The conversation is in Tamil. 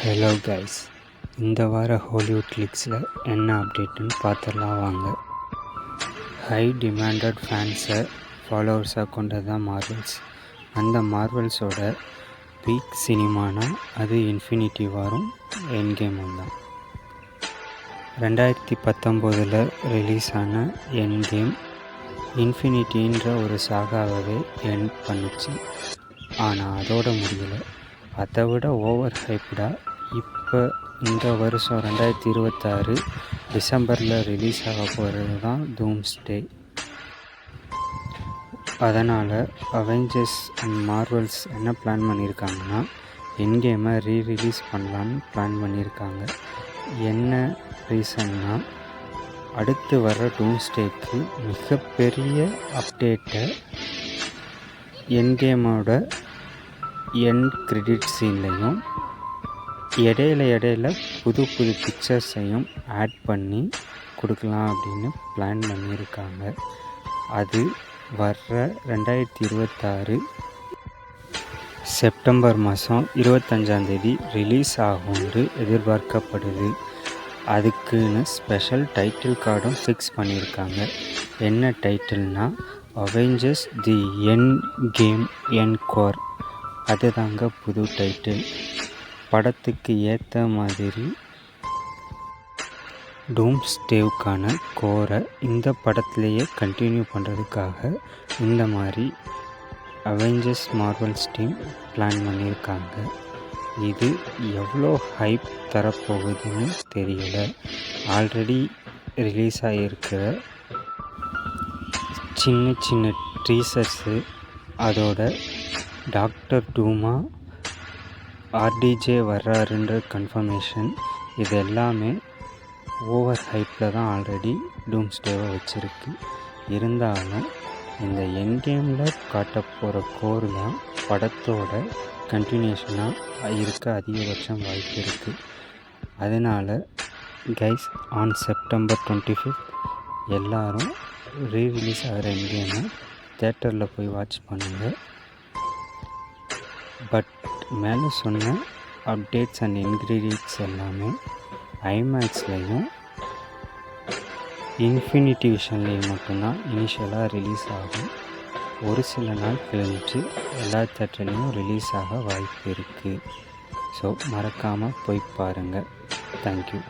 ஹலோ கைஸ், இந்த வார ஹாலிவுட் லீக்ஸில் என்ன அப்டேட்டுன்னு பார்த்துடலாம் வாங்க. ஹை டிமாண்டட் ஃபேன்ஸை ஃபாலோவர்ஸாக கொண்டது தான் மார்வல்ஸ். அந்த மார்வல்ஸோட பீக் சினிமானா அது இன்ஃபினிட்டி வாரும் எண்ட் கேமும் தான். 2019 ரிலீஸ் ஆன எண்ட் கேம் இன்ஃபினிட்டின்ற ஒரு சாகாவே எண்ட் பண்ணுச்சு. ஆனால் அதோட முடியலை. அதை விட ஓவர் ஹைப்டாக இப்போ இந்த வருஷம் 2026 டிசம்பரில் ரிலீஸ் ஆக போகிறது தான் டூம்ஸ்டே. அதனால் அவெஞ்சர்ஸ் அண்ட் மார்வல்ஸ் என்ன பிளான் பண்ணியிருக்காங்கன்னா எண்ட் கேமை ரீரிலீஸ் பண்ணலான்னு பிளான் பண்ணியிருக்காங்க. என்ன ரீசன்னா, அடுத்து வர டூம்ஸ்டேக்கு மிகப்பெரிய அப்டேட்டை எண்ட் கேமோட எண்ட் கிரெடிட் சீன்லையும் இடையில புது பிக்சர்ஸையும் ஆட் பண்ணி கொடுக்கலாம் அப்படின்னு பிளான் பண்ணியிருக்காங்க. அது வர்ற 2026 செப்டம்பர் மாதம் 25 ரிலீஸ் ஆகும்னு எதிர்பார்க்கப்படுது. அதுக்குன்னு ஸ்பெஷல் டைட்டில் கார்டும் ஃபிக்ஸ் பண்ணியிருக்காங்க. என்ன டைட்டில்னா Avengers the endgame encore. அதுதாங்க புது டைட்டில். படத்துக்கு ஏற்ற மாதிரி டூம்ஸ்டேவுக்கான கோரை இந்த படத்துலேயே கண்டினியூ பண்ணுறதுக்காக இந்த மாதிரி அவெஞ்சர்ஸ் மார்வல்ஸ் டீம் பிளான் பண்ணியிருக்காங்க. இது எவ்வளோ ஹைப் தரப்போகுதுன்னு தெரியல. ஆல்ரெடி ரிலீஸ் ஆகியிருக்கிற சின்ன டீசர்ஸு, அதோட டாக்டர் டூமா ஆர்டிஜே வர்றாருன்ற கன்ஃபர்மேஷன், இது எல்லாமே ஓவர் ஹைப்பில் தான் ஆல்ரெடி டூம்ஸ்டேவை வச்சுருக்கு. இருந்தாலும் இந்த எண்ட் கேமில் காட்ட போகிற கோர் தான் படத்தோட கண்டினியூஷனாக இருக்க அதிகபட்சம் வாய்ப்பு இருக்குது. அதனால் கைஸ், ஆன் செப்டம்பர் 25 எல்லோரும் ரீரிலீஸ் ஆகிற எண்ட் கேமை தேட்டரில் போய் வாட்ச் பண்ணுங்கள். பட் மேலே சொன்ன அப்டேட்ஸ் அண்ட் இன்க்ரீடியன்ட்ஸ் எல்லாமே ஐமேக்ஸ்லையும் இன்ஃபினிட்டி விஷன்லேயும் மட்டும்தான் இனிஷியலாக ரிலீஸ் ஆகும். ஒரு சில நாள் கழிச்சு எல்லா தேட்டர்லேயும் ரிலீஸ் ஆக வாய்ப்பு இருக்குது. ஸோ மறக்காமல் போய் பாருங்கள். தேங்க்யூ.